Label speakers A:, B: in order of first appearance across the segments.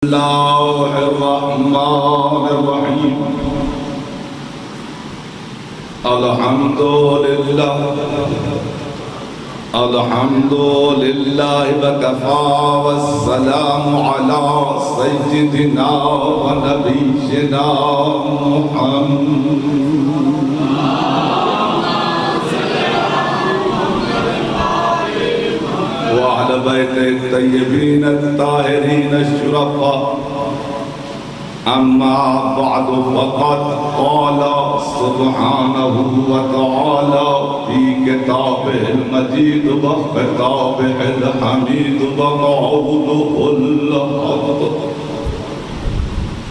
A: اللہ الرحمن الرحیم الحمدللہ وکفا والسلام علی سیدنا و نبینا محمد وعلى بيت الطيبين الطاهرين الشرفاء أما بعد فقد قال سبحانه وتعالى في كتابه المجيد وخطابه الحميد وقوله الحق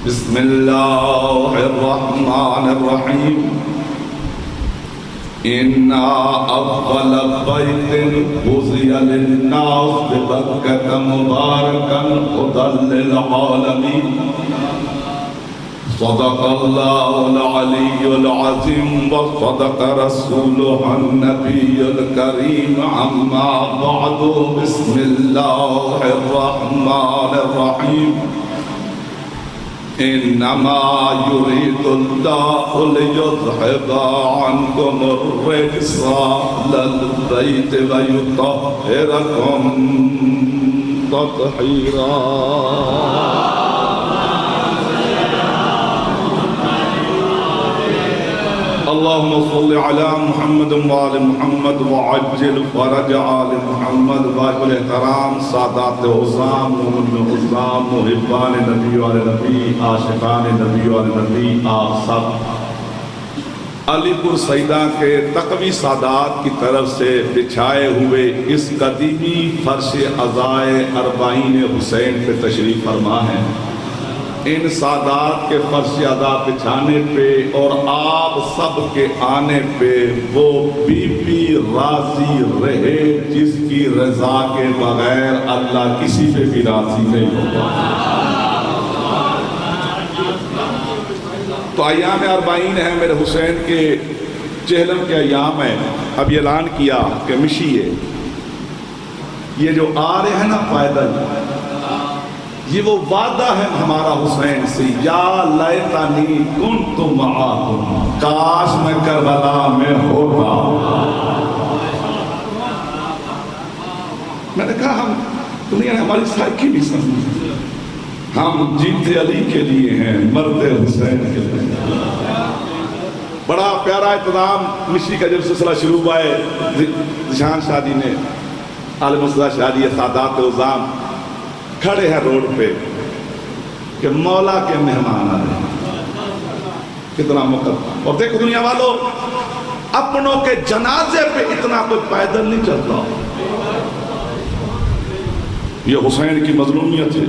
A: بسم الله الرحمن الرحيم إن أفضل بيت وضع للناس بمكة مباركا هدى للعالمين صدق الله العلي العظيم وصدق رسوله النبي الكريم أما بعد بسم الله الرحمن الرحيم إنما يريد الله ليذهب عنكم الرجس أهل البيت ويطهركم تطهيرا اللهم صل على محمد وآل محمد وعجل فرج آل محمد واجب احترام سادات عظام مومن عظام محبان نبی وآل نبی عاشقان نبی وآل نبی آپ سب علی پور سیدہ کے تقوی سادات کی طرف سے بچھائے ہوئے اس قدیمی فرش عزائے اربعین حسین پہ تشریف فرما ہے ان سادات کے فرش عزا بچھانے پہ اور آپ سب کے آنے پہ وہ بی بی راضی رہے جس کی رضا کے بغیر اللہ کسی پہ بھی راضی نہیں ہوگا تو ایام اربعین ہیں میرے حسین کے چہلم کے ایام ہیں اب یہ اعلان کیا کہ مشیے یہ جو آ رہے ہیں نا پیدل یہ وہ وعدہ ہے ہمارا حسین سے یا لیتنی کنت معاکم کاش میں کربلا میں ہوتا میں نے کہا ہم دنیا نے ہماری سائیکی بھی سمجھی ہم جیتے علی کے لیے ہیں مرد حسین کے لیے بڑا پیارا اقتدام مشی کا جب سلسلہ شروع ہوا ہے ذیشان شادی نے عالم صدا شادی سادات عظام کھڑے ہیں روڈ پہ کہ مولا کے مہمان آ رہے ہیں کتنا مقدم اور دیکھو دنیا والوں اپنوں کے جنازے پہ اتنا کوئی پیدل نہیں چلتا یہ حسین کی مظلومیت ہے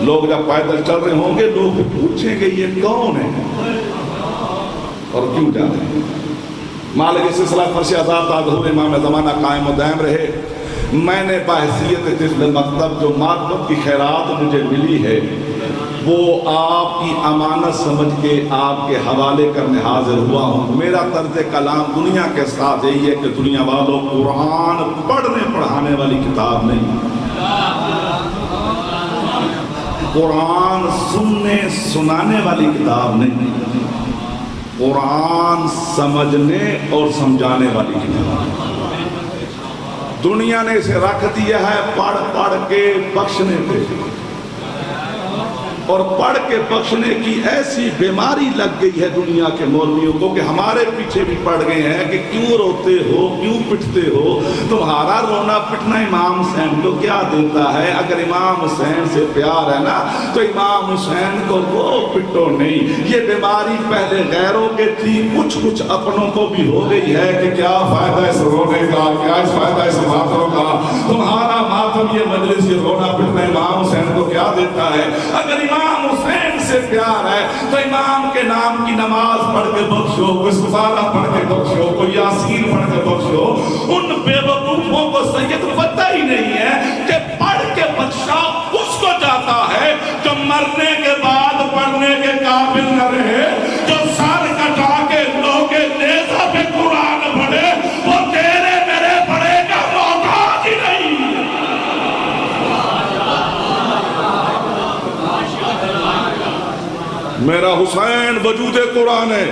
A: لوگ جب پیدل چل رہے ہوں گے لوگ پوچھیں گے یہ کون ہے اور کیوں جا رہے ہیں مالک سلسلہ فرش عزا تاظہور امام زمانہ قائم و دائم رہے میں نے بحیثیت طفل مکتب جو معرفت کی خیرات مجھے ملی ہے وہ آپ کی امانت سمجھ کے آپ کے حوالے کرنے حاضر ہوا ہوں میرا طرز کلام دنیا کے ساتھ یہی ہے کہ دنیا والوں قرآن پڑھنے پڑھانے والی کتاب نہیں قرآن سننے سنانے والی کتاب نہیں قرآن سمجھنے اور سمجھانے والی کتاب دنیا نے اسے رکھ دیا ہے پڑھ پڑھ کے بخشنے پہ اور پڑھ کے بخشنے کی ایسی بیماری لگ گئی ہے دنیا کے مولویوں کو کہ ہمارے پیچھے بھی پڑ گئے ہیں کہ کیوں روتے ہو کیوں پٹتے ہو تمہارا رونا پٹنا امام حسین کو کیا دیتا ہے اگر امام حسین سے پیار ہے نا تو امام حسین کو وہ پٹو نہیں یہ بیماری پہلے غیروں کے تھی کچھ اپنوں کو بھی ہو گئی ہے کہ کیا فائدہ اس رونے کا کیا اس فائدہ اس ماتم کا تمہارا ماتم یہ مجلس یہ رونا پٹنا امام حسین کو کیا دیتا ہے اگر امام حسین سے پیار ہے تو امام کے نام کی نماز پڑھ کے بخشو کوئی سبحانہ پڑھ کے بخشو کوئی یاسین پڑھ کے بخشو ان بے وقوفوں کو سید پتہ ہی نہیں ہے کہ پڑھ کے بخشا اس کو جاتا ہے جو مرنے کے بعد پڑھنے کے قابل نہ رہے جو سر کٹا کے لوگے نیزہ پہ قرآن پڑھے وہ تیرے میرے پڑھے کا محتاج ہی نہیں میرا حسین وجود قرآن ہے،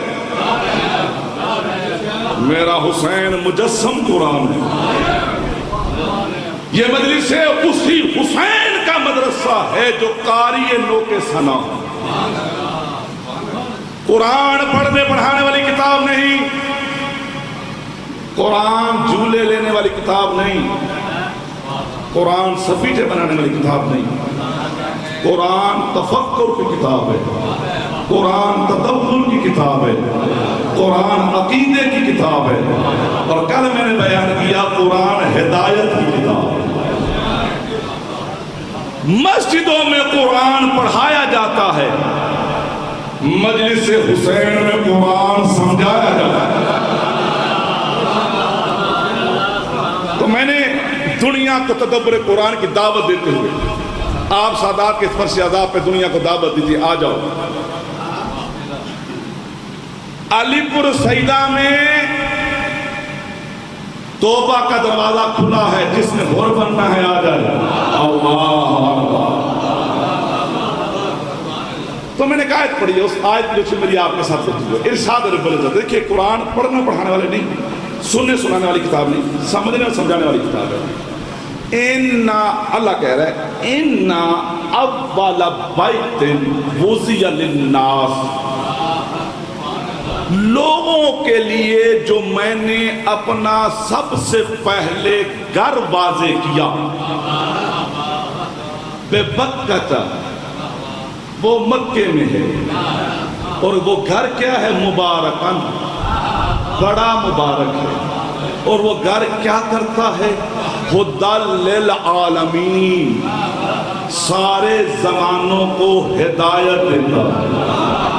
A: میرا حسین مجسم قرآن ہے۔ یہ مجلس اسی حسین کا مدرسہ ہے جو قاری نو کے ثنا، قرآن پڑھنے پڑھانے والی کتاب نہیں، قرآن جھولے لینے والی کتاب نہیں، قرآن سفیٹے بنانے والی کتاب نہیں، قرآن تفکر کی کتاب ہے، قرآن تدبر کی کتاب ہے، قرآن عقیدے کی کتاب ہے، اور کل میں نے بیان کیا قرآن ہدایت کی کتاب ہے۔ مسجدوں میں قرآن پڑھایا جاتا ہے، مجلس حسین میں قرآن سمجھایا جاتا ہے۔ تو میں نے دنیا کو تدبر قرآن کی دعوت دیتے ہوئے آپ سادات کے فرش عذاب پہ دنیا کو دعوت دیجیے، آ جاؤ۔ علی پور سیدہ میں توبہ کا دروازہ کھلا ہے، جس نے ہور بننا ہے آ جائے۔ اللہ، تو میں نے ایک آیت پڑھی ہے، اس آیت جو میری آپ کے ساتھ ہوتی ہے، ارشاد رب العزت۔ دیکھیے قرآن پڑھنا پڑھانے والے نہیں، سننے سنانے والی کتاب نہیں، سمجھنے اور سمجھانے والی کتاب ہے۔ اللہ کہہ رہا ہے اِنَّا أَوَّلَ بَيْتٍ وُضِعَ لِلنَّاسِ، لوگوں کے لیے جو میں نے اپنا سب سے پہلے گھر واضح کیا، بِبَکَّةَ، وہ مکے میں ہے، اور وہ گھر کیا ہے؟ مبارکن، بڑا مبارک ہے، اور وہ گھر کیا کرتا ہے؟ ہدی للعالمین، سارے زمانوں کو ہدایت دیتا ہے۔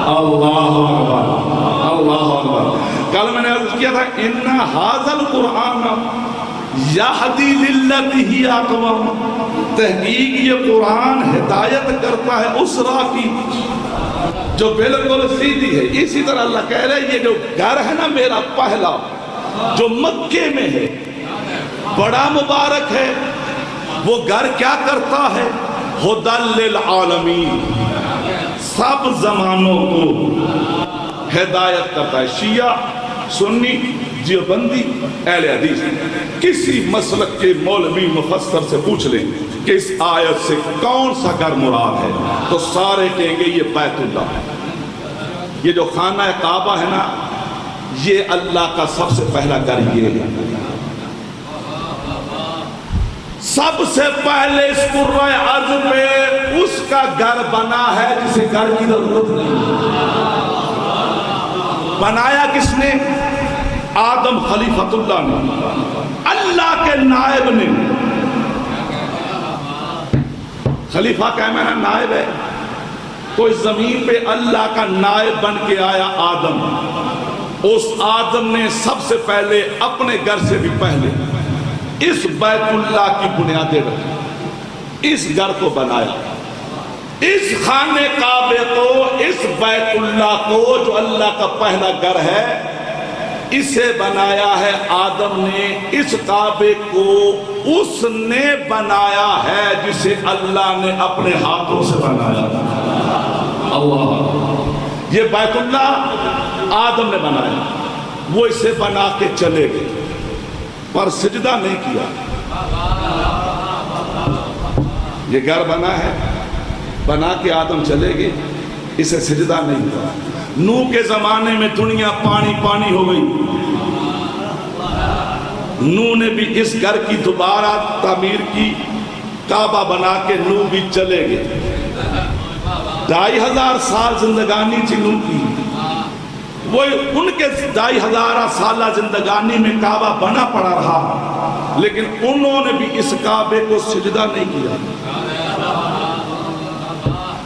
A: اللہ اکبر، اللہ اکبر۔ کل میں نے عرض کیا تھا ان ھذا القرآن یہدی للتی ہی اقوم، تحقیق یہ قرآن ہدایت کرتا ہے اس راہ کی جو بالکل سیدھی ہے۔ اسی طرح اللہ کہہ رہے ہیں یہ جو گھر ہے نا میرا پہلا، جو مکے میں ہے، بڑا مبارک ہے، وہ گھر کیا کرتا ہے؟ ہدی للعالمین، سب زمانوں کو ہدایت کرتا ہے۔ شیعہ، سنی، دیوبندی، اہل حدیث، کسی مسلک کے مولوی مفسر سے پوچھ لیں کہ اس آیت سے کون سا گھر مراد ہے، تو سارے کہیں گے یہ بیت اللہ ہے۔ یہ جو خانہ کعبہ ہے نا، یہ اللہ کا سب سے پہلا گھر یہ ہے۔ سب سے پہلے اس کرۂ ارض پہ اس کا گھر بنا ہے جسے گھر کی ضرورت نہیں۔ بنایا کس نے؟ آدم خلیفۃ اللہ نے، اللہ کے نائب نے۔ خلیفہ کا معنی نائب ہے، تو اس زمین پہ اللہ کا نائب بن کے آیا آدم۔ اس آدم نے سب سے پہلے اپنے گھر سے بھی پہلے اس بیت اللہ کی بنیادیں رکھی، اس گھر کو بنایا، اس خانے کعبے کو، اس بیت اللہ کو جو اللہ کا پہلا گھر ہے، اسے بنایا ہے آدم نے۔ اس کعبے کو اس نے بنایا ہے جسے اللہ نے اپنے ہاتھوں سے بنایا۔ اللہ، یہ بیت اللہ آدم نے بنایا، وہ اسے بنا کے چلے گئے پر سجدہ نہیں کیا۔ یہ گھر بنا ہے، بنا کے آدم چلے گئے، اسے سجدہ نہیں کیا۔ نوح کے زمانے میں دنیا پانی پانی ہو گئی، نوح نے بھی اس گھر کی دوبارہ تعمیر کی، کعبہ بنا کے نوح بھی چلے گئے۔ 2500 سال زندگانی تھی نوح کی، وہ ان کے 2500 سالہ زندگانی میں کعبہ بنا پڑا رہا، لیکن انہوں نے بھی اس کعبے کو سجدہ نہیں کیا۔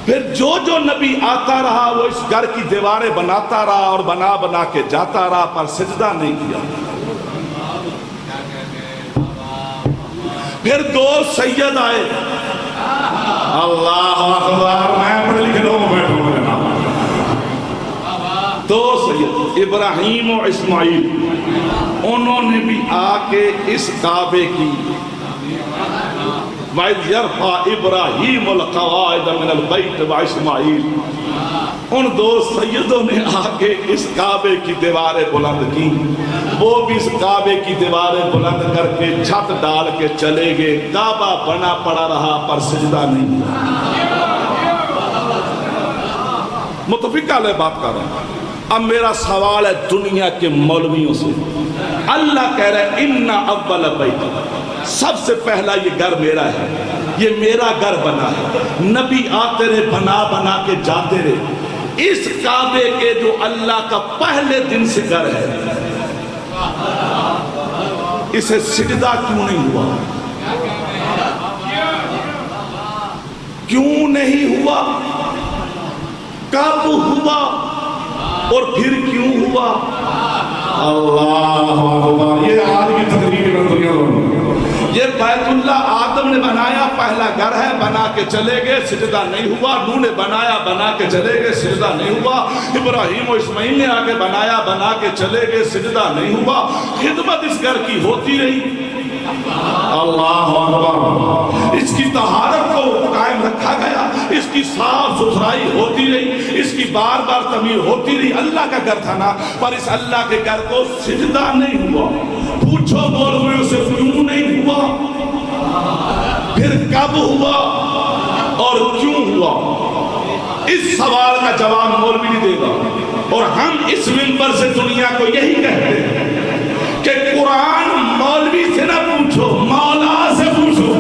A: پھر جو نبی آتا رہا وہ اس گھر کی دیواریں بناتا رہا اور بنا بنا کے جاتا رہا، پر سجدہ نہیں کیا۔ پھر 2 سید آئے، اللہ اکبر، میں پڑھ لکھے لوگوں بیٹھوں گا جناب۔ 2 سید ابراہیم و اسماعیل، انہوں نے بھی آ کے اس کعبے کی وَإِذْ يَرْفَعُ إِبْرَاهِيمُ الْقَوَاعِدَ مِنَ الْبَيْتِ وَإِسْمَاعِيلُ، ان دو سیدوں نے آ کے اس کعبے کی دیواریں بلند کی، وہ بھی اس کعبے کی دیواریں بلند کر کے چھت ڈال کے چلے گئے، کعبہ بنا پڑا رہا پر سجدہ نہیں ہوا۔ متفق علیہ بات کر رہا ہوں۔ اب میرا سوال ہے دنیا کے مولویوں سے، اللہ کہہ رہا ہے اِنَّ أَوَّلَ بَيْتٍ، سب سے پہلا یہ گھر میرا ہے، یہ میرا گھر بنا ہے، نبی آتے رہے بنا بنا کے جاتے رہے، اس کعبے کے جو اللہ کا پہلے دن سے گھر ہے اسے سجدہ کیوں نہیں ہوا؟ کیوں نہیں ہوا؟ کب ہوا اور پھر کیوں ہوا؟ اللہ اکبر، یہ آج کی تقریر میں دنیا یہ بیت اللہ آدم نے بنایا، پہلا گھر ہے، بنا کے چلے گئے، سجدہ نہیں ہوا۔ نوح نے بنایا، بنا کے چلے گئے، سجدہ نہیں ہوا۔ ابراہیم و اسماعیل نے آگے بنایا، بنا کے چلے گئے، سجدہ نہیں ہوا۔ خدمت اس گھر کی ہوتی رہی، اللہ اکبر، اس کی طہارت کو قائم رکھا گیا، اس کی صاف ستھرائی ہوتی رہی، اس کی بار بار تعمیر ہوتی رہی۔ اللہ کا گھر تھا نا، پر اس اللہ کے گھر کو سجدہ نہیں ہوا۔ پوچھو مولویوں سے کیوں نہیں ہوا، پھر کب ہوا اور کیوں ہوا؟ اس سوال کا جواب مولوی نہیں دے گا، اور ہم اس منبر سے دنیا کو یہی کہتے ہیں کہ قرآن مولوی سے نہ پوچھو، مولا سے پوچھو۔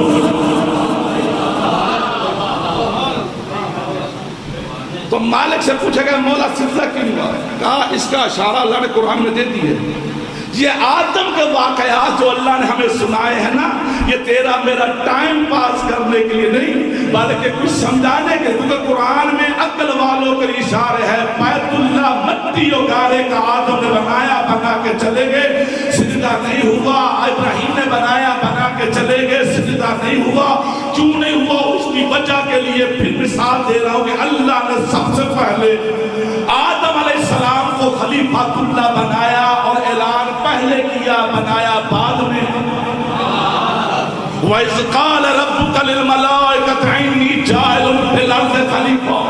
A: تو مالک سے پوچھے گا مولا سجدہ کیوں ہوا؟ کہا اس کا اشارہ اللہ نے قرآن میں دے دی ہے۔ یہ آدم کے واقعات جو اللہ نے ہمیں سنائے ہیں نا، یہ تیرا میرا ٹائم پاس کرنے کے لیے نہیں بلکہ کچھ سمجھانے کے، کیونکہ قرآن میں عقل والوں کے اشارے ہے۔ بیت اللہ مٹی و گارے کا آدم نے بنایا، بنا کے چلے گئے، سجدہ نہیں ہوا۔ ابراہیم نے بنایا، بنا کے چلے گئے، سجدہ نہیں ہوا۔ کیوں نہیں ہوا اس کی وجہ کے لیے پھر مثال دے رہا ہوں کہ اللہ نے سب سے پہلے آدم علیہ السلام کو خلیفۃ اللہ بنایا، اور اعلان پہلے کیا، بنایا بعد میں۔ وَإِذْ قَالَ رَبُّكَ لِلْمَلَائِكَةِ إِنِّي جَاعِلٌ فِي الْأَرْضِ خَلِيفَةً،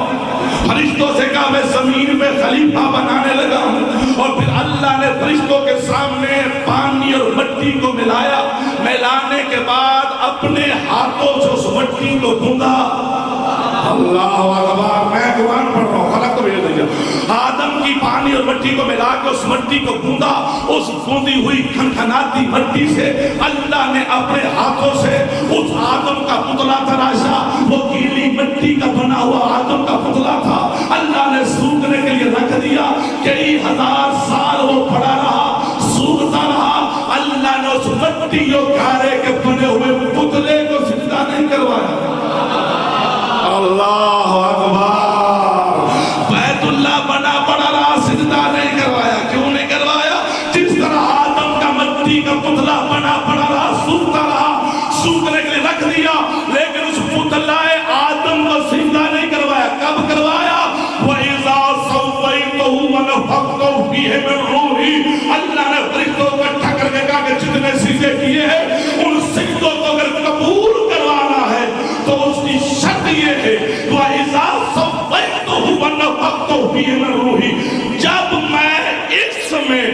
A: فرشتوں سے کہا میں زمین میں خلیفہ بنانے لگا ہوں۔ اور پھر اللہ نے فرشتوں کے سامنے پانی اور مٹی کو ملایا، ملانے کے بعد اپنے ہاتھوں سے اس مٹی کو گوندا۔ اللہ اکبر، میں قرآن پڑھ رہا ہوں، خلق تو بھیج دیا۔ آدم کی پانی اور مٹی کو ملا کے اس مٹی کو گوندا، اس گوندی ہوئی کھنکھناتی مٹی سے اللہ نے اپنے ہاتھوں سے اس آدم کا پتلا تراشا۔ وہ گیلی مٹی کا بنا ہوا آدم کا پتلا تھا، اللہ نے سوکھنے کے لیے رکھ دیا۔ کئی ہزار سال وہ پڑا رہا، سوکھتا رہا۔ اللہ نے اس مٹی اور گارے کے بنے ہوئے پتلے کو سجدہ نہیں کروایا۔ اللہ اکبر، بیت اللہ بنا پڑا رہا، سجدہ نہیں کروایا۔ کیوں نہیں کروایا؟ جس طرح آدم کا مٹی کا پتلا بنا پڑا رہا، سوکھتا رہا، سوکھنے کے لیے رکھ دیا، لیکن اس پتلا آدم کو سجدہ نہیں کروایا۔ کب کروایا؟ وَإِذَا سَوَّيْتُهُ وَنَفَخْتُ فِيهِ مِن رُوحِي، اللہ نے فرشتوں کو اکٹھا کر کے کہا کہ جتنے سجدے کیے ہیں ان سجدوں کو اگر قبول کروانا ہے تو اس کی شرط یہ ہے وَإِذَا سَوَّيْتُهُ وَنَفَخْتُ فِيهِ مِن رُوحِي، جب میں اس میں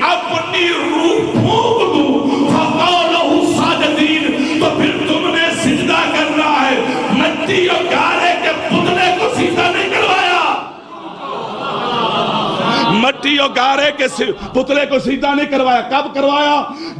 A: اپنی روح پھونک دوں فَقَعُوا لَهُ سَاجِدِينَ، تو پھر تم نے سجدہ کرنا ہے۔ مٹی اور گارے کے پتلے کو سجدہ نہیں کروایا، مٹی اور گارے کے پتلے کو سجدہ نہیں کروایا۔ کب کروایا؟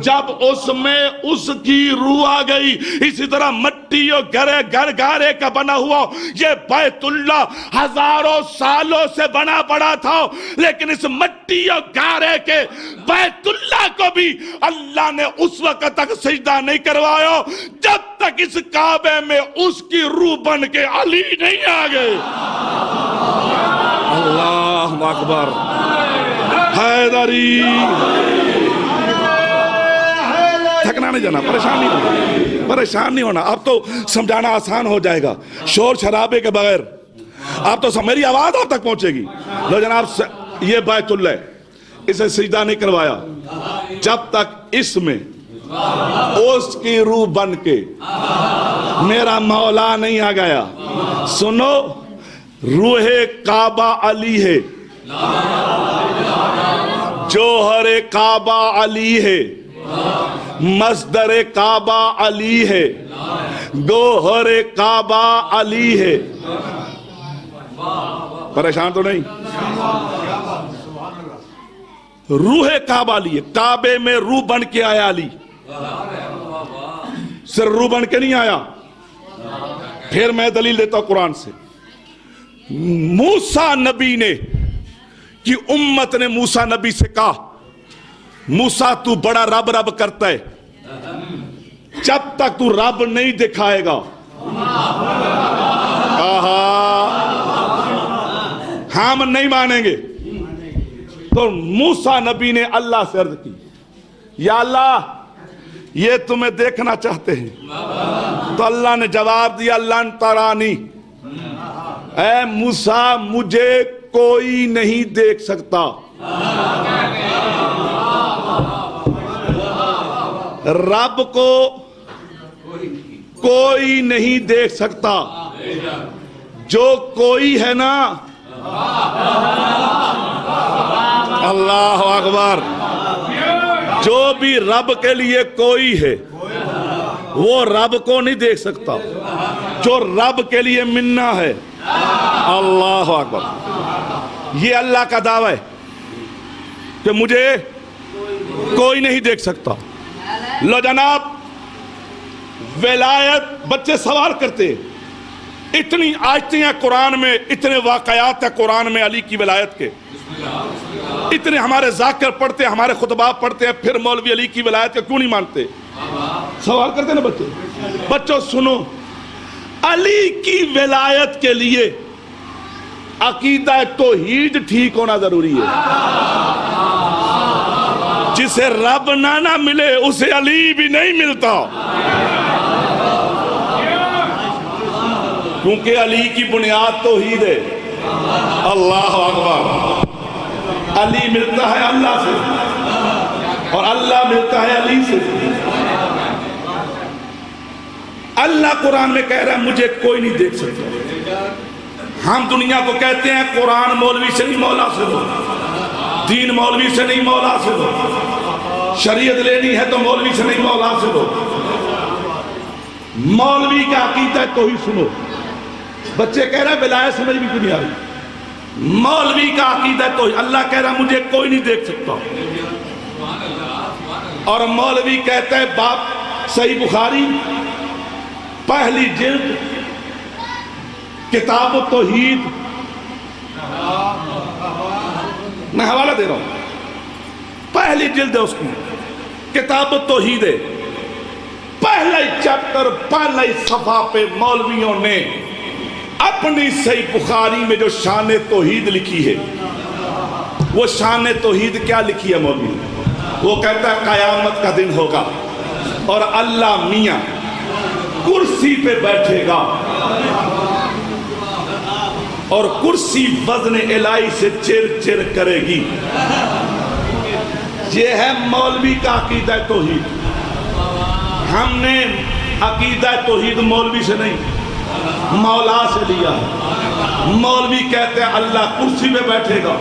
A: جب اس میں اس کی روح آ گئی۔ اسی طرح مٹی اور گارے کا بنا ہوا یہ بیت اللہ ہزاروں سالوں سے بنا پڑا تھا، لیکن اس مٹی اور گارے کے بیت اللہ کو بھی اللہ نے اس وقت تک سجدہ نہیں کروایا جب تک اس کعبے میں اس کی روح بن کے علی نہیں آ گئے۔ اللہ اکبر، حیدری، تھکنا نہیں جانا، پریشان نہیں ہونا۔ اب تو سمجھانا آسان ہو جائے گا شور شرابے کے بغیر۔ اب تو میری آواز آپ تک پہنچے گی۔ لو جناب، یہ بیت اللہ ہے، اسے سجدہ نہیں کروایا جب تک اس میں اس کی روح بن کے میرا مولا نہیں آ گیا۔ سنو، روح کعبہ علی ہے، جوہر کعبہ علی ہے، مصدر کعبہ علی ہے، گوہر کعبہ علی ہے۔ پریشان تو نہیں؟ روح کعبہ علی ہے، کعبے میں روح بن کے آیا علی، صرف روح بن کے نہیں آیا۔ پھر میں دلیل دیتا ہوں قرآن سے۔ موسیٰ نبی نے کہ امت نے موسیٰ نبی سے کہا موسیٰ تو بڑا رب رب کرتا ہے، جب تک تو رب نہیں دکھائے گا ہم نہیں مانیں گے۔ تو موسیٰ نبی نے اللہ سے عرض کی یا اللہ یہ تمہیں دیکھنا چاہتے ہیں، تو اللہ نے جواب دیا لن ترانی، اے موسیٰ مجھے کوئی نہیں دیکھ سکتا۔ رب کو کوئی نہیں دیکھ سکتا، جو کوئی ہے نا، اللہ اکبر، جو بھی رب کے لیے کوئی ہے وہ رب کو نہیں دیکھ سکتا، جو رب کے لیے منا ہے۔ اللہ اکبر، یہ اللہ کا دعویٰ ہے کہ مجھے کوئی نہیں دیکھ سکتا۔ لو جناب، ولایت بچے سوال کرتے، اتنی آیتیں ہیں قرآن میں، اتنے واقعات ہیں قرآن میں علی کی ولایت کے، اتنے ہمارے ذاکر پڑھتے ہیں، ہمارے خطبات پڑھتے ہیں، پھر مولوی علی کی ولایت کے کیوں نہیں مانتے؟ سوال کرتے ہیں نا بچے۔ بچوں سنو، علی کی ولایت کے لیے عقیدہ توحید ٹھیک ہونا ضروری ہے۔ جسے رب نہ ملے اسے علی بھی نہیں ملتا، کیونکہ علی کی بنیاد توحید ہے۔ اللہ اکبر، علی ملتا ہے اللہ سے اور اللہ ملتا ہے علی سے۔ اللہ قرآن میں کہہ رہا ہے مجھے کوئی نہیں دیکھ سکتا۔ ہم دنیا کو کہتے ہیں قرآن مولوی سے نہیں مولا سے دو، دین مولوی سے نہیں مولا سے دو، شریعت لینی ہے تو مولوی سے نہیں مولا سے دو۔ مولوی کا عقیدہ ہے تو ہی سنو۔ بچے کہہ رہے ہیں ولایت سمجھ بھی نہیں آ رہی۔ مولوی کا عقیدہ ہے تو اللہ کہہ رہا ہے مجھے کوئی نہیں دیکھ سکتا، اور مولوی کہتا ہے باپ صحیح بخاری پہلی جلد کتاب التوحید، میں حوالہ دے رہا ہوں، پہلی جلد ہے اس کی، کتاب التوحید ہے، پہلا چیپٹر پہلا صفحہ پہ مولویوں نے اپنی صحیح بخاری میں جو شان توحید لکھی ہے، وہ شان توحید کیا لکھی ہے مولوی؟ وہ کہتا ہے قیامت کا دن ہوگا اور اللہ میاں کرسی پہ بیٹھے گا اور کرسی وزن الہی سے چر چر کرے گی۔ یہ ہے مولوی کا عقیدہ توحید۔ ہم نے عقیدہ توحید مولوی سے نہیں مولا سے لیا ہے۔ مولوی کہتے ہیں اللہ کرسی پہ بیٹھے گا،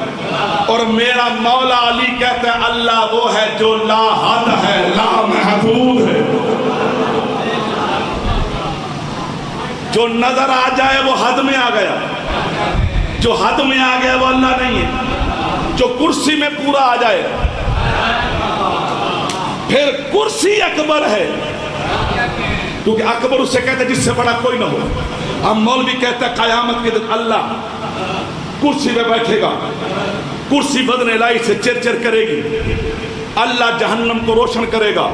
A: اور میرا مولا علی کہتے ہیں اللہ وہ ہے جو لا حد ہے، لا محدود ہے، جو نظر آ جائے وہ حد میں آ گیا، جو حد میں آ گیا وہ اللہ نہیں ہے، جو کرسی میں پورا آ جائے۔ پھر کرسی اکبر ہے، کیونکہ اکبر اسے کہتے ہیں جس سے بڑا کوئی نہ ہو۔ ہم مولوی کہتے ہیں قیامت کے دن اللہ کرسی پہ بیٹھے گا، کرسی وزن الہی سے چر چر کرے گی، اللہ جہنم کو روشن کرے گا۔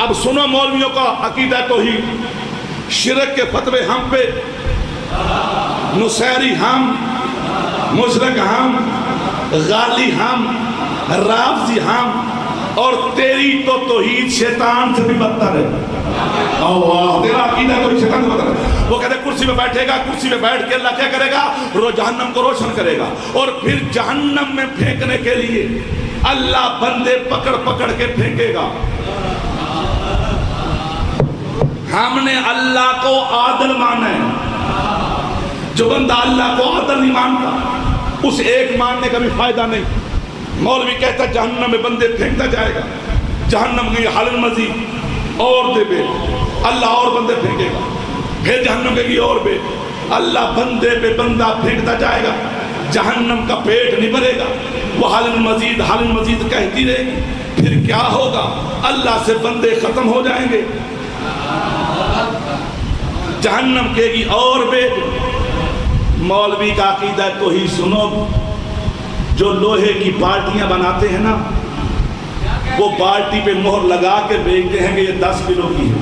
A: اب سنو مولویوں کا عقیدہ توحید، شرک کے فتوے ہم پہ، نصیری ہم، مشرک ہم، غالی ہم، رافضی ہم، اور تیری تو توحید شیطان سے بھی بدتر ہے۔ اللہ، تیرا عقیدہ تو شیطان سے بدتر ہے۔ وہ کہتے ہیں کرسی پہ بیٹھے گا، کرسی پہ بیٹھ کے اللہ کیا کرے گا؟ جہنم کو روشن کرے گا، اور پھر جہنم میں پھینکنے کے لیے اللہ بندے پکڑ پکڑ کے پھینکے گا۔ ہم نے اللہ کو عادل مانا ہے، جو بندہ اللہ کو عادل نہیں مانتا اس ایک ماننے کا بھی فائدہ نہیں۔ مولوی کہتا جہنم میں بندے پھینکتا جائے گا، جہنم کی حال مزید اور دے بے، اللہ اور بندے پھینکے گا، پھر جہنم کے گی اور بے، اللہ بندے پہ بندہ پھینکتا جائے گا، جہنم کا پیٹ نہیں بھرے گا، وہ حال مزید کہتی رہے گی، پھر کیا ہوگا؟ اللہ سے بندے ختم ہو جائیں گے، جہنم کے گی اور بے۔ مولوی کا عقیدہ تو ہی سنو، جو لوہے کی بالٹیاں بناتے ہیں نا، وہ بالٹی پہ مہر لگا کے بیچتے ہیں کہ یہ 10 کلو کی ہے،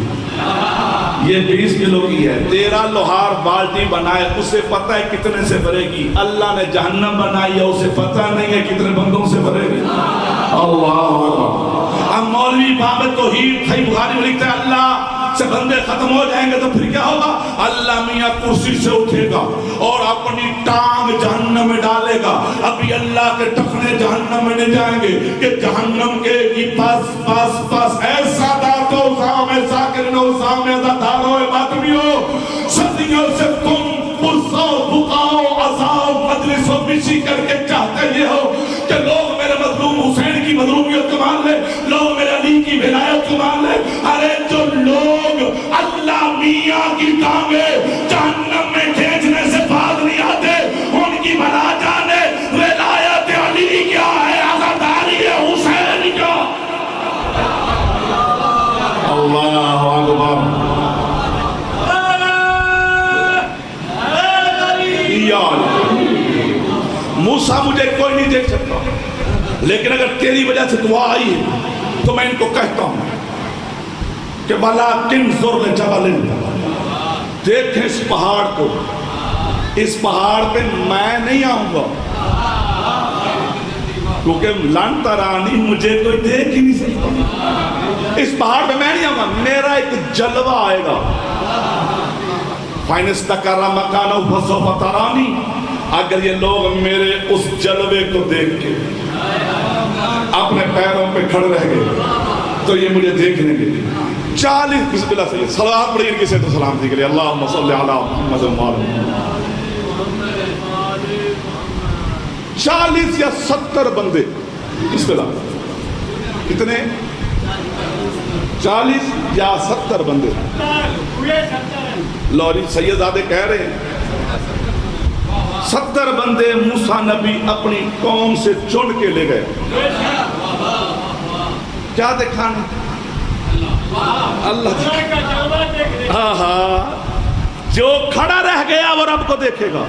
A: یہ 20 کلو کی ہے۔ تیرا لوہار بالٹی بنائے، اسے پتہ ہے کتنے سے بھرے گی، اللہ نے جہنم بنائی ہے اسے پتہ نہیں ہے کتنے بندوں سے بھرے گی۔ اللہ اب مولوی باب توحید صحیح بخاری میں لکھتا ہے اللہ سے بندے ختم ہو جائیں گے تو پھر کیا ہوگا؟ اللہ میاں کرسی سے اٹھے گا اور اپنی ٹانگ جہنم میں ڈالے گا، ابھی اللہ کے ٹخنے جہنم میں نہیں جائیں گے کہ جہنم کے پاس ایسا داتو سامے ساکرنو سامے ازادارو باتمیو صدیوں سے تم پرسو بقاؤ عذاب مجلس و بشی کر کے چاہتے یہ ہو کہ لوگ میرے مظلوم حسین کی مظلومیت کو مان لے، لوگ میرے علی کی ولایت کو مان لے۔ ارے جو لوگ اللہ میاں کی ٹانگیں جہنم میں کھینچنے سے باز نہیں آتے، ان کی بلا جانے ولایت علی کیا ہے، عزاداری حسین کیا۔ اللہ اکبر۔ موسیٰ مجھے کوئی نہیں دیکھ سکتا، لیکن اگر تیری وجہ سے دعا آئی ہے تو میں ان کو کہتا ہوں کہ وَلَٰكِنْ ذُرْ جَبَلٍ، دیکھیں اس پہاڑ کو، اس پہاڑ پہ میں نہیں آؤں گا کیونکہ لن ترانی مجھے کوئی دیکھ ہی نہیں سکتا، اس پہاڑ پہ میں نہیں آؤں گا، میرا ایک جلوہ آئے گا۔ فَإِنِ اسْتَقَرَّ مَكَانَهُ فَسَوْفَ تَرَانِي، اگر یہ لوگ میرے اس جلوے کو دیکھ کے اپنے پیروں پہ کھڑ رہ گئے تو یہ مجھے دیکھنے کے لیے 40 بسم اللہ سے صلوات پڑھی ان کی صحت و سلامتی کے لیے، اللہم صلی علی محمد وآلہ، 40 یا 70 بندے، بسم اللہ، کتنے؟ 40 یا 70 بندے۔ لوری سیدزادے کہہ رہے ہیں 70 بندے موسیٰ نبی اپنی قوم سے چن کے لے گئے، کیا دکھانے؟ اللہ جو کھڑا رہ گیا وہ رب کو دیکھے گا۔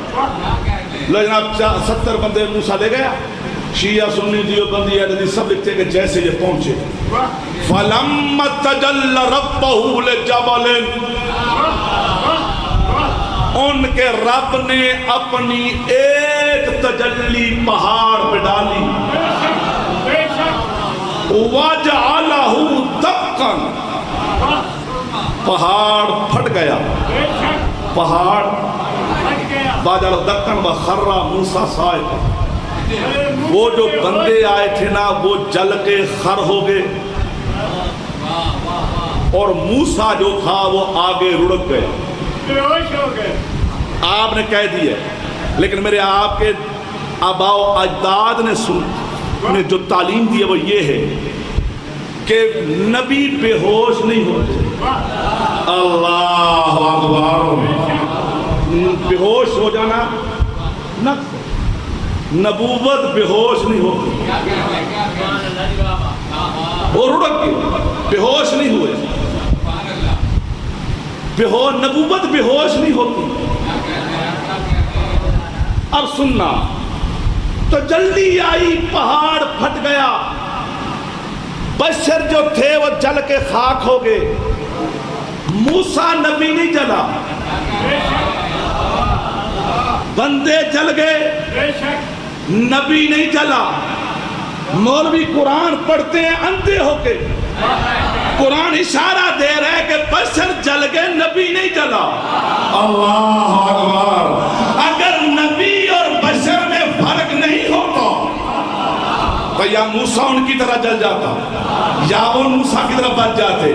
A: لو جناب 70 بندے موسیٰ لے گیا، شیعہ سنی دیوبندی احمدی سب لکھتے ہیں کہ جیسے یہ پہنچے فَلَمَّ تَجَلَّ رَبَّهُ لِجَبَلٍ، ان کے رب نے اپنی ایک تجلی پہاڑ پہ ڈالی، وَجَعَلَهُ دَقًّا، پہاڑ پھٹ گیا، پہاڑ وَجَعَلَهُ دَقًّا وَخَرَّ مُوسَىٰ صَاعِقًا، وہ جو بندے آئے تھے نا وہ جل کے خر ہو گئے اور موسیٰ جو تھا وہ آگے رڑک گئے۔ آپ نے کہہ دیا لیکن میرے آپ کے آباء و اجداد نے جو تعلیم دی ہے وہ یہ ہے کہ نبی بے ہوش نہیں ہوتے۔ اللہ اکبر۔ بے ہوش ہو جانا نبوت بے ہوش نہیں ہوتی، وہ رڑک گئے، بے ہوش نہیں ہوئے، نبوت بے ہوش نہیں ہوتی۔ اب سننا، تو جلدی آئی، پہاڑ پھٹ گیا، بشر جو تھے وہ جل کے خاک ہو گئے، موسیٰ نبی نہیں جلا، بندے جل گئے، نبی نہیں جلا۔ مولوی قرآن پڑھتے ہیں اندھے ہو کے، قرآن اشارہ دے رہا ہے کہ بشر جل گئے، نبی نہیں جلا۔ اللہ اکبر۔ اگر نبی اور بشر میں فرق نہیں ہوتا تو یا موسیٰ ان کی طرح جل جاتا یا وہ موسیٰ کی طرح بچ جاتے۔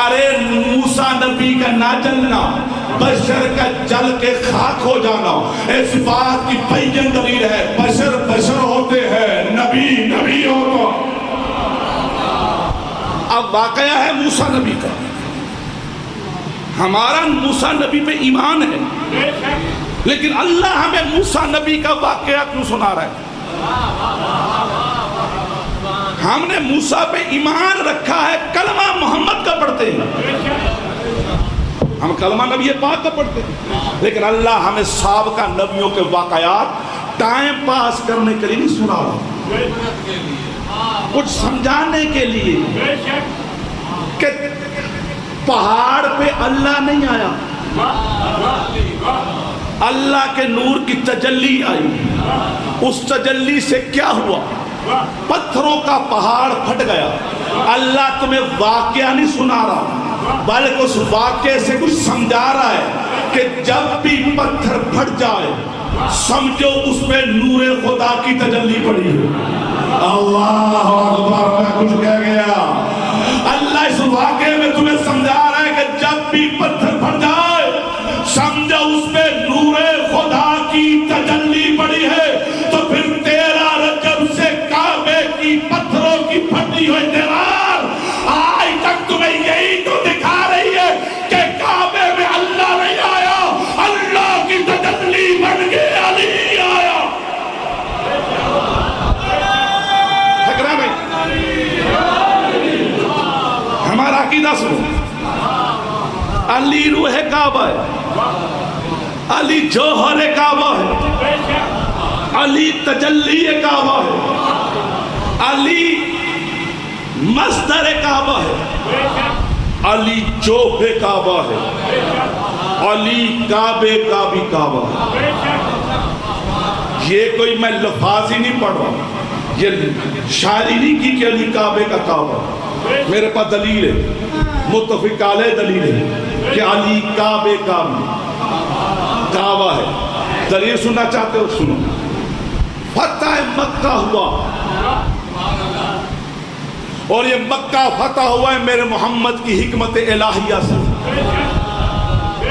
A: ارے موسیٰ نبی کا نہ جلنا بشر کا جل کے خاک ہو جانا اس بات کی پہین دلیل ہے بشر بشر ہوتے ہیں نبی نبی ہوتا. اب واقعہ ہے موسیٰ نبی کا. ہمارا موسیٰ نبی پہ ایمان ہے لیکن اللہ ہمیں موسیٰ نبی کا واقعہ کیوں سنا رہا ہے؟ ہم نے موسیٰ پہ ایمان رکھا ہے کلمہ محمد کا پڑھتے ہیں ہم کلمہ نبی پاک کا پڑھتے ہیں لیکن اللہ ہمیں سابقہ نبیوں کے واقعات ٹائم پاس کرنے کے لیے نہیں سنا رہا کچھ سمجھانے کے لیے کہ پہاڑ پہ اللہ نہیں آیا اللہ کے نور کی تجلی آئی اس تجلی سے کیا ہوا پتھروں کا پہاڑ پھٹ گیا اللہ تمہیں واقعہ نہیں سنا رہا بلکہ اس واقعے سے کچھ سمجھا رہا ہے کہ جب بھی پتھر پھٹ جائے سمجھو اس پہ نور خدا کی تجلی پڑی ہے اللہ اکبر میں کچھ کہہ گیا اللہ اس واقعے میں تمہیں سمجھا رہا ہے کہ جب بھی پتھر پھٹ جائے سمجھو اس پہ نور خدا کی تجلی پڑی ہے تو پھر 13 رجب سے کعبے کی پتھروں کی پھٹی ہوئی دیوار آج تک تمہیں یہی تو دکھا رہی ہے کہ کعبے میں اللہ نہیں آیا اللہ کی تجلی بن کے علی آیا. ٹھکرا بھائی ہمارا عقیدہ سنو علی روح کعبہ ہے علی جوہر کعبہ ہے علی تجلی کعبہ ہے علی مصدر کعبہ ہے علی جوہ کعبہ ہے علی کعبے کا بھی کعبہ ہے. یہ کوئی میں لفاظ ہی نہیں پڑھ رہا یہ شاعری نہیں کی کہ علی کعبے کا کعبہ میرے پاس دلیل ہے متفق علیہ دلیل ہے کہ علی کعبے کا بھی کعبہ ہے. دلیل سننا چاہتے ہو سنو فتح مکہ ہوا اور یہ مکہ فتح ہوا ہے میرے محمد کی حکمت الہیہ سے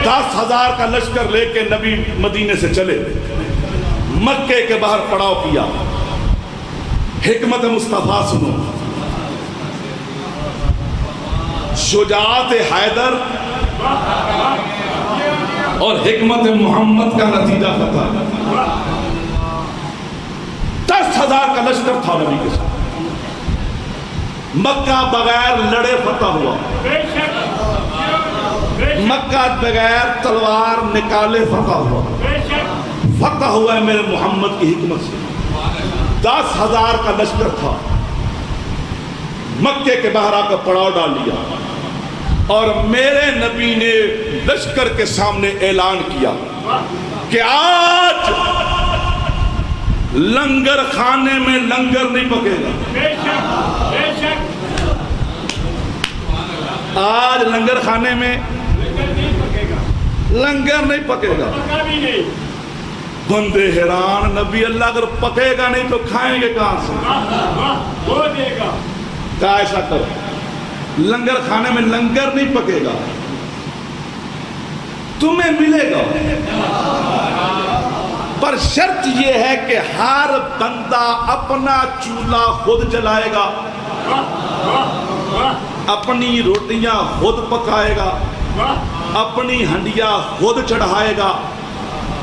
A: 10,000 کا لشکر لے کے نبی مدینے سے چلے مکے کے باہر پڑاؤ کیا. حکمت مصطفیٰ سنو شجاعت حیدر اور حکمت محمد کا نتیجہ فتح 10,000 کا لشکر تھا نبی کے ساتھ مکہ بغیر لڑے فتح ہوا مکہ بغیر تلوار نکالے فتح ہوا ہے میرے محمد کی حکمت سے. 10,000 کا لشکر تھا مکے کے باہر آ کر پڑاؤ ڈال لیا اور میرے نبی نے لشکر کے سامنے اعلان کیا کہ آج لنگر خانے میں لنگر نہیں پکے گا آج لنگر خانے میں لنگر نہیں پکے گا. بندے حیران نبی اللہ اگر پکے گا نہیں تو کھائیں گے کہاں سے کہا ایسا کرو لنگر کھانے میں لنگر نہیں پکے گا تمہیں ملے گا پر شرط یہ ہے کہ ہر بندہ اپنا چولہا خود جلائے گا اپنی روٹیاں خود پکائے گا اپنی ہنڈیاں خود چڑھائے گا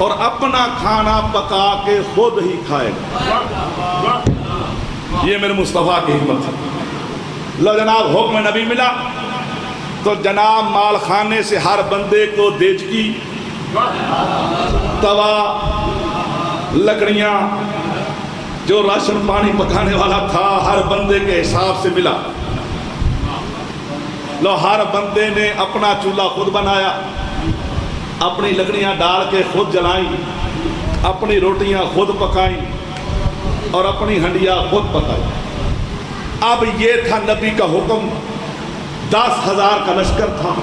A: اور اپنا کھانا پکا کے خود ہی کھائے گا. یہ میرے مصطفیٰ کی حکمت ہے. لو جناب حکم نبی ملا تو جناب مال خانے سے ہر بندے کو دیچکی توا لکڑیاں جو راشن پانی پکانے والا تھا ہر بندے کے حساب سے ملا. لو ہر بندے نے اپنا چولہا خود بنایا اپنی لکڑیاں ڈال کے خود جلائیں اپنی روٹیاں خود پکائیں اور اپنی ہنڈیاں خود پکائیں. اب یہ تھا نبی کا حکم. 10,000 کا لشکر تھا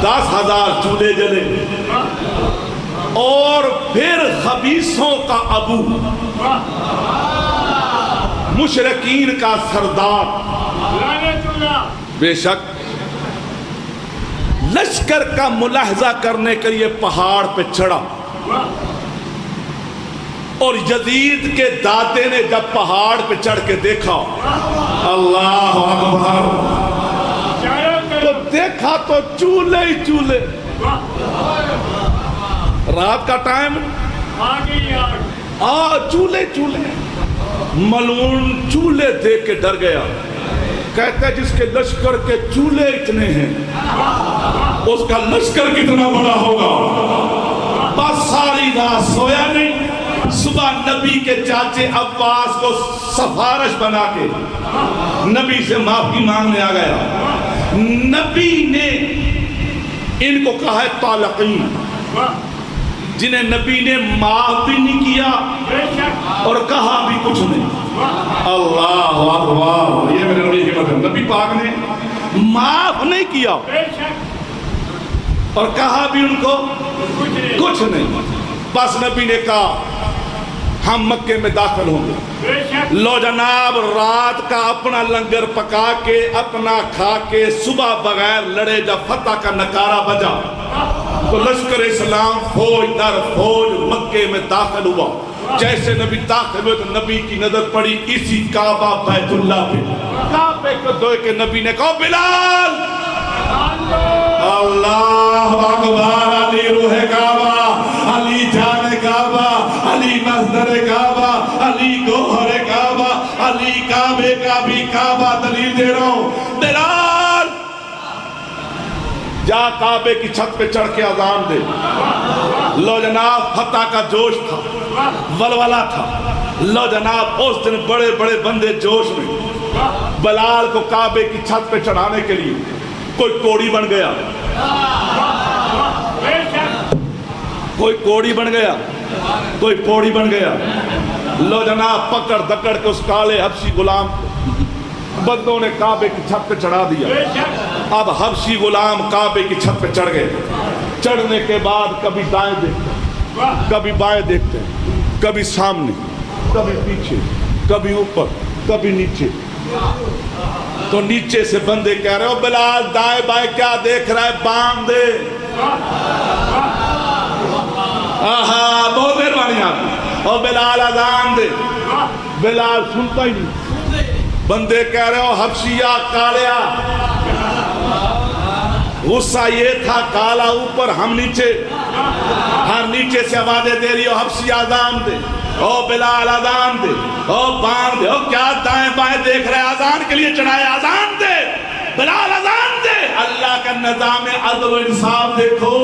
A: 10,000 چولہے جلے اور پھر خبیثوں کا ابو مشرکین کا سردار بے شک لشکر کا ملاحظہ کرنے کے لیے پہاڑ پہ چڑھا، اور یزید کے دادے نے جب پہاڑ پہ چڑھ کے دیکھا، اللہ اکبر، تو دیکھا تو چولہے ہی چولہے، رات کا ٹائم، چولہے چولہے، ملعون چولہے دیکھ کے ڈر گیا، کہتا ہے جس کے لشکر کے چولہے اتنے ہیں اس کا لشکر کتنا بڑا ہوگا۔ بس ساری رات سویا نہیں، صبح نبی کے چاچے عباس کو سفارش بنا کے نبی سے معافی مانگنے آ گیا۔ نبی نے ان کو کہا ہے طالقین، جنہیں نبی نے معاف بھی نہیں کیا اور کہا بھی کچھ نہیں۔ اللہ اکبر، یہ میرے نبی کی مدد، نبی پاک نے معاف نہیں کیا اور کہا بھی ان کو کچھ نہیں۔ بس نبی نے کہا ہم مکے میں داخل ہوں گے۔ لو جناب، رات کا اپنا لنگر پکا کے اپنا کھا کے صبح بغیر لڑے جب فتح کا نکارہ بجا تو لشکر اسلام فوج در فوج مکے میں داخل ہوا۔ جیسے نبی داخل ہوئے تو نبی کی نظر پڑی اسی کعبہ بیت اللہ پہ، کعبے کو دھوئے کے نبی نے کہا بلال، اللہ اکبر، علی روح کعبہ، علی جان کعبہ، علی مصدر کعبہ، علی گوہر کعبہ، علی کعبے کا بھی کعبہ، دلیل دے رہا ہوں، بلال جا کعبے کی چھت پہ چڑھ کے اذان دے۔ لو جناب، فتح کا جوش تھا، ولولہ تھا۔ لو جناب، اس دن بڑے بڑے بندے جوش میں، بلال کو کعبے کی چھت پہ چڑھانے کے لیے کوئی کوڑی بن گیا، کوئی کوڑی بن گیا، کوئی پوڑی بن گیا۔ لو جناب، پکڑ دکڑ کے اس کالے حبشی غلام بندوں نے کعبے کی چھت پہ چڑھا دیا۔ اب حبشی غلام کعبے کی چھت پہ چڑھ گئے۔ چڑھنے کے بعد کبھی دائیں دیکھتے، کبھی بائیں دیکھتے، کبھی سامنے، کبھی پیچھے، کبھی اوپر، کبھی نیچے۔ تو نیچے سے بندے کہہ رہے ہو بلال دائیں بائیں کیا دیکھ رہا ہے، باندھ دے۔ آہا، بہت مہربانی آپ، اور بلال اذان دے۔ بلال سنتا ہی نہیں۔ بندے کہہ رہے ہو حبشیہ کالیا، غصہ یہ تھا کالا اوپر ہم نیچے، ہر نیچے سے آوازیں دے رہی ہو حبشیہ اذان دے، او بلال اذان دے، او باندھ دے، او کیا دائیں بائیں دیکھ رہے، اذان کے لیے چڑھائے، اذان دے بلال اذان دے۔ اللہ کا نظام عدل و انصاف دیکھو،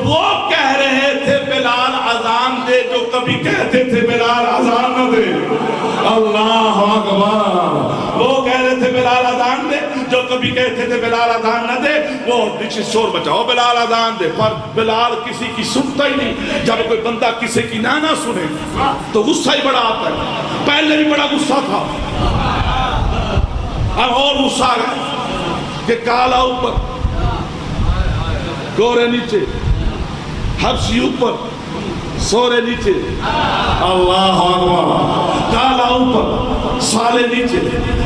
A: وہ کہہ رہے تھے بلال اذان دے جو کبھی کہتے تھے بلال اذان نہ دے۔ اللہ اکبر، وہ کہہ رہے تھے بلال اذان دے جو کبھی کہتے تھے بلال اذان نہ دے۔ وہ نیچے شور بچاؤ بلال اذان دے، پر بلال کسی کی سنتا ہی نہیں۔ جب کوئی بندہ کسی کی نہ سنے تو غصہ ہی بڑا آتا ہے۔ پہلے بھی بڑا غصہ تھا، اب اور غصہ آ گیا کہ کالا اوپر، گورے نیچے، حبشی اوپر، سورے نیچے، اللہ اکبر، کالا اوپر، سالے نیچے۔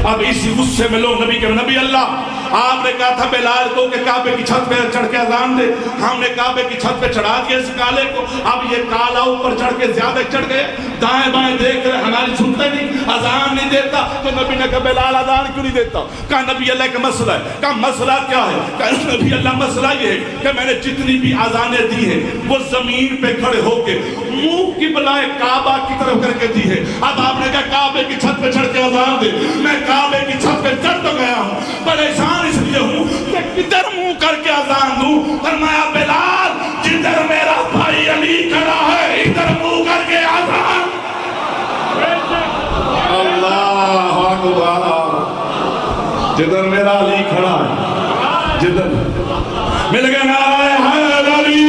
A: اب اسی غصے میں لوگ نبی کے نبی اللہ، آپ نے کہا تھا بلال کو کہ کعبے کی چھت پہ چڑھ کے اذان دے، ہم نے کعبے کی چھت پہ چڑھا دیا اس کالے کو۔ اب یہ کالا اوپر چڑھ کے زیادہ چڑھ گئے، دائیں بائیں دیکھ رہے، ہماری سنتے نہیں، اذان نہیں دیتا۔ تو نبی نے کہا بلال اذان کیوں نہیں دیتا؟ کہا نبی اللہ کا مسئلہ ہے۔ کہا مسئلہ کیا ہے؟ کہا نبی اللہ مسئلہ یہ ہے کہ میں نے جتنی بھی اذانیں دی ہیں وہ زمین پہ کھڑے ہو کے منہ کی بلائے کعبہ کی طرف کر کے دی ہے۔ اب آپ نے کہا کعبے کی چھت پہ چڑھ کے اذان دے، میں کعبے کی چھت پہ چڑھ تو گیا ہوں، پریشان اس لیے ہوں کہ کدھر منہ کر کے اذان دوں۔ فرمایا بلال جدھر میرا بھائی علی کھڑا ہے ادھر منہ کر کے اذان۔ اللہ اکبر، جدھر میرا علی کھڑا ہے، جدھر مل گیا نعرہ حیدر علی،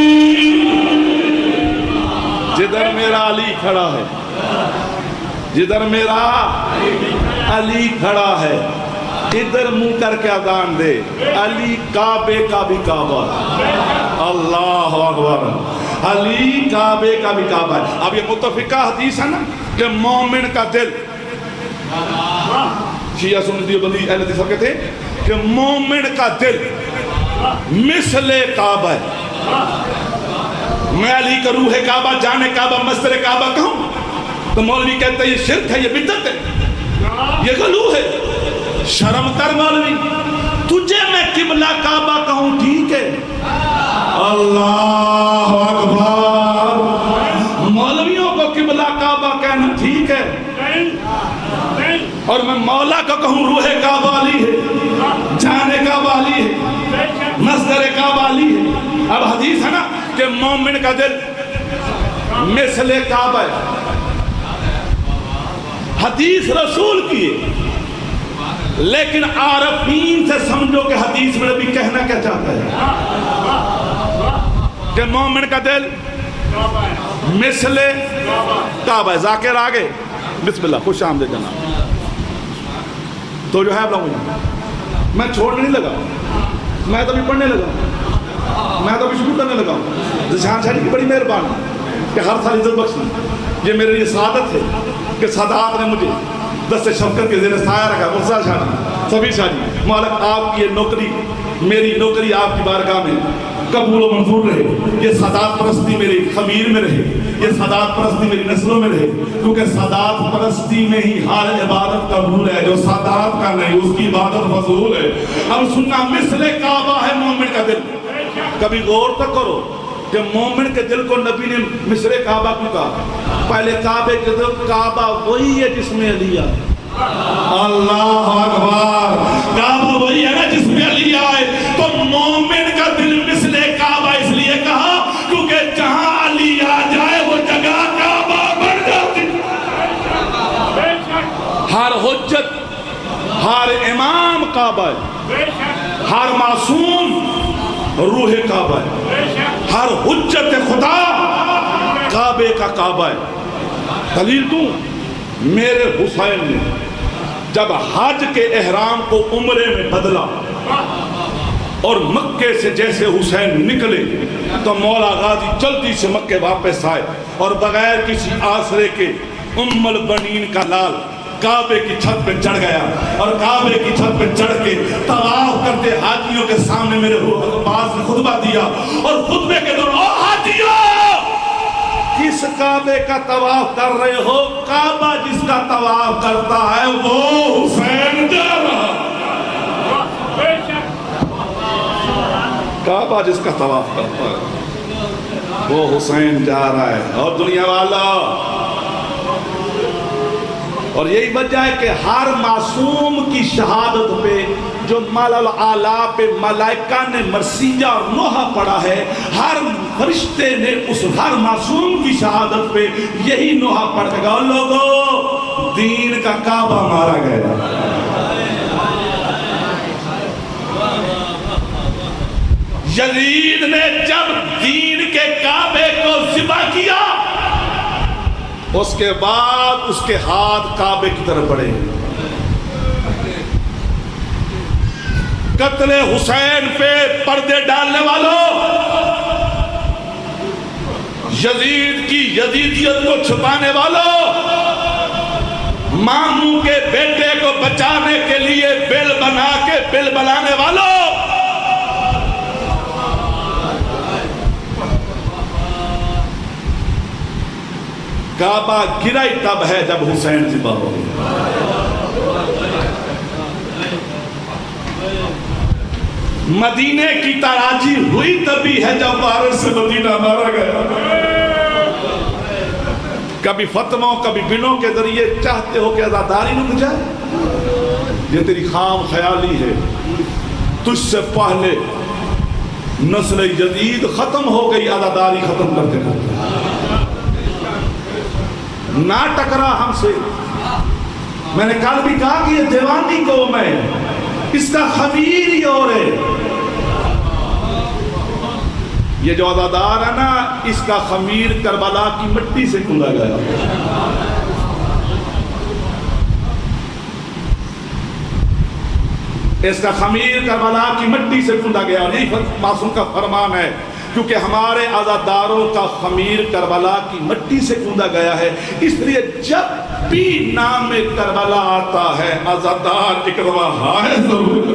A: جدھر میرا علی کھڑا ہے، جدھر میرا علی کھڑا ہے ادھر منہ کر کے اذان دے۔ علی کعبے کا بھی کعبہ ہے، اللہ اکبر، علی کعبے کا بھی کعبہ ہے۔ اب یہ متفقہ حدیث ہے نا کہ مومن کا دل، شیعہ سنی دیوبندی اہل حدیث کہتے ہیں کہ مومن کا دل مثل کعبہ. میں علی کا روح کعبہ، جان کعبہ، مصدر کعبہ کہوں تو مولوی کہتا ہے یہ شرک ہے، یہ بدعت ہے، یہ غلو ہے. شرم کر مولوی، تجھے میں قبلہ کعبہ کہوں ٹھیک ہے. اللہ اکبر. مولویوں کو قبلہ کعبہ کہنا ٹھیک ہے، اور میں مولا کو کہوں روح کعبہ علی ہے، جان کعبہ علی ہے، مصدر کعبہ علی ہے. اب حدیث ہے نا کہ مومن کا دل مثل کعبہ ہے. حدیث رسول کی ہے، لیکن عارفین سے سمجھو کہ حدیث میں نبی کہنا کیا چاہتا ہے کہ مومن کا دل مثل کعبہ ہے. ذاکر آگے بسم اللہ، خوش آمدید جناب. تو جو ہے آپ لوگ، میں چھوڑنے نہیں لگا، میں تو بھی پڑھنے لگا، میں تو بھی شروع کرنے لگا. ذیشان شاہ جی کی بڑی مہربانی کہ ہر سال عزت بخشنا. یہ میرے لیے سعادت ہے کہ سادات نے مجھے دست شفقت کے زیر سایہ رکھا. مرزا شاہ جی، سبیر شاہ جی، مالک آپ کی یہ نوکری، میری نوکری آپ کی بارگاہ میں قبول و منظور رہے. یہ سادات پرستی میری خمیر میں رہے، یہ سادات پرستی میری نسلوں میں رہے، کیونکہ سادات پرستی میں ہی ہر عبادت قبول ہے. جو سادات کا نہیں اس کی عبادت فضول ہے. اب سننا، مثل کعبہ ہے مومن کا دل. کبھی غور تک کرو کہ مومن کے دل کو نبی نے مثل کعبہ کیوں کہا؟ پہلے کعبے کے دل، کعبہ وہی ہے جس میں علی آئے. اللہ اکبر. کعبہ وہی ہے نا جس میں علی آئے. تو مومن کا دل مثل کعبہ اس لیے کہا کیونکہ جہاں علی آ جائے وہ جگہ کعبہ بن جاتی. ہر حجت، ہر امام کعبہ ہے، ہر معصوم روح کعبہ ہے، ہر حجت خدا کعبے کا کعبہ ہے. دلیل دوں، میرے حسین نے جب حج کے احرام کو عمرے میں بدلا اور مکے سے جیسے حسین نکلے تو مولا غازی جلدی سے مکے واپس آئے اور بغیر کسی آسرے کے ام البنین کا لال کعبے کی چھت پہ چڑھ گیا اور کعبے کی چھت پہ چڑھ کے طواف کرتے حاجیوں کے سامنے میرے پاس نے خطبہ دیا اور خطبے کے دوران، او حاجیوں، کس کعبے کا طواف کر رہے ہو؟ کعبہ جس کا طواف کرتا ہے وہ حسین جا رہا. کعبہ جس کا طواف کرتا ہے وہ حسین جا رہا ہے. اور دنیا والا، اور یہی وجہ ہے کہ ہر معصوم کی شہادت پہ جو ملل اعلیٰ پہ ملائکہ نے مرثیہ اور نوحہ پڑھا ہے، ہر فرشتے نے اس ہر معصوم کی شہادت پہ یہی نوحہ پڑھ کے کہا، لوگو دین کا کعبہ مارا گیا. یزید نے جب دین کے کعبے کو ذبح کیا اس کے بعد اس کے ہاتھ کعبے کی طرف بڑھے. قتل حسین پہ پردے ڈالنے والوں، یزید کی یزیدیت کو چھپانے والوں، ماموں کے بیٹے کو بچانے کے لیے بل بنا کے بل بلانے والوں، کعبہ گرا ہی تب ہے جب حسین ذبح ہو گیا. مدینے کی تاراجی ہوئی تبھی ہے جب وارث سے مدینہ مارا گیا. کبھی فتووں کبھی بنوں کے ذریعے چاہتے ہو کہ عزاداری رک جائے، یہ تیری خام خیالی ہے. تجھ سے پہلے نسل یزید ختم ہو گئی عزاداری ختم کرتے کرتے. نہ ٹکرا ہم سے. میں نے کل بھی کہا کہ یہ دیوانی قوم ہے، اس کا خمیر ہی اور ہے. یہ جو عزادار ہے نا، اس کا خمیر کربلا کی مٹی سے کھودا گیا. اس کا خمیر کربلا کی مٹی سے کھودا گیا. اور یہی معصوم کا فرمان ہے، کیونکہ ہمارے عزاداروں کا خمیر کربلا کی مٹی سے کھودا گیا ہے. اس لیے جب بھی نام کربلا آتا ہے عزادار اکرما ہے ضرور.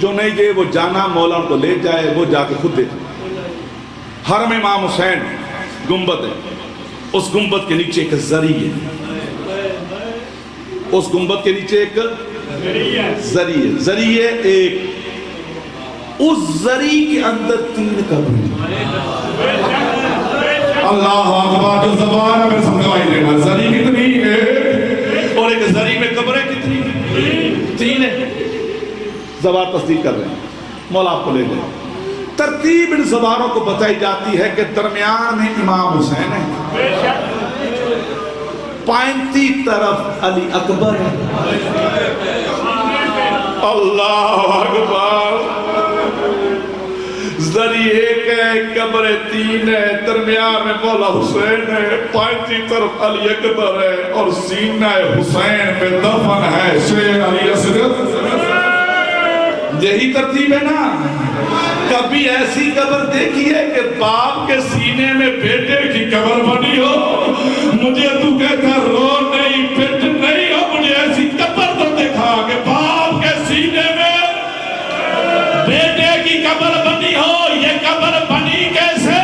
A: جو نہیں گئے وہ جانا مولا ان کو لے جائے، وہ جا کے خود دیکھ۔ حرم امام حسین گنبد ہے، اس گنبد کے نیچے ایک زری ہے، اس گنبد کے نیچے ایک زری ہے، زری ہے ایک، اس زری کے اندر 3 قبریں۔ اللہ اکبر، جو زبان میں سمجھوائی لینا، زری کتنی ہے اور ایک زری میں قبریں کتنی؟ 3 ہے۔ زبان تصدیق کر رہے ہیں، مولا آپ کو لے جائے۔ ترتیب ان زبانوں کو بتائی جاتی ہے کہ درمیان میں امام حسین ہے، 35 طرف علی اکبر ہے۔ اللہ اکبر، زری ایک ہے، قبر 3 ہے، درمیان میں مولا حسین ہے، 35 طرف علی اکبر ہے، اور سینہ حسین پہ دفن ہے شیر علی اصغر۔ یہی ترتیب ہے نا؟ کبھی ایسی قبر دیکھی ہے کہ باپ کے سینے میں بیٹے کی قبر بنی ہو؟ مجھے تو کہتا رو نہیں پٹ نہیں ہو، مجھے ایسی قبر تو دکھا کہ باپ کے سینے میں بیٹے کی قبر بنی ہو۔ یہ قبر بنی کیسے؟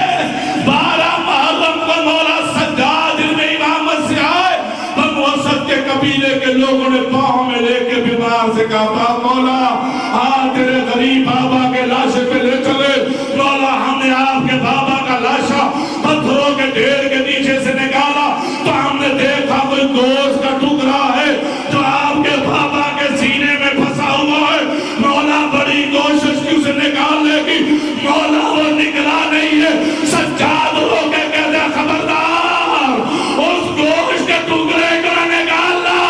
A: 12 محرم کو مولا سجاد ابن امامت سے آئے، بنو اسد کے قبیلے کے لوگوں نے پاؤں میں لے کے بیمار سے کہا مولا تیرے غریب بابا کے لاشے پہ لے چلے۔ مولا ہم نے آپ کے بابا کا لاشا پتھروں کے ڈھیر کے نیچے سے نکالا تو ہم نے دیکھا کوئی گوشت کا ٹکڑا ہے جو آپ کے بابا کے سینے میں پھنسا ہوا ہے۔ مولا بڑی کوشش کی اسے نکالنے کی، مولا وہ نکلا نہیں ہے۔ سجاد ہو کے کہتے ہیں خبردار، اس گوشت کے ٹکڑے کو نکالنا،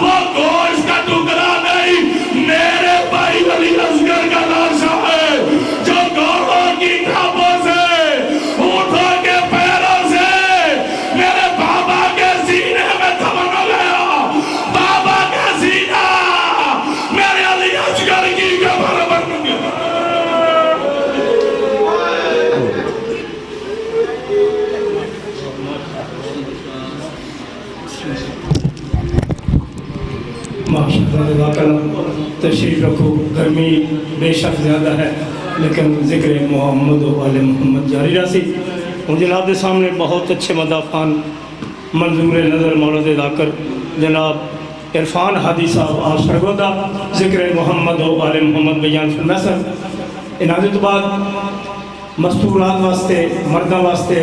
A: وہ گوشت کا ٹکڑا نہیں، میرے بھائی علی اصغر کا لاشا ہے جو گھوڑوں کی کھابوں سے، اونٹوں کے پیروں سے میرے بابا کے سینے میں دفن ہو گیا۔ بابا کا سینہ میرے علی اصغر کی قبر بن گیا۔
B: تشریف رکھو، گرمی بے شک زیادہ ہے لیکن ذکر محمد و آل محمد جاری رہی۔ اور جناب کے سامنے بہت اچھے مدافعان منظور نظر مولد ذاکر جناب عرفان ہادی صاحب آپ سرگودا ذکر محمد و آل محمد بیان فرما سر۔ انہاں تو بعد مستورات واسطے مردوں واسطے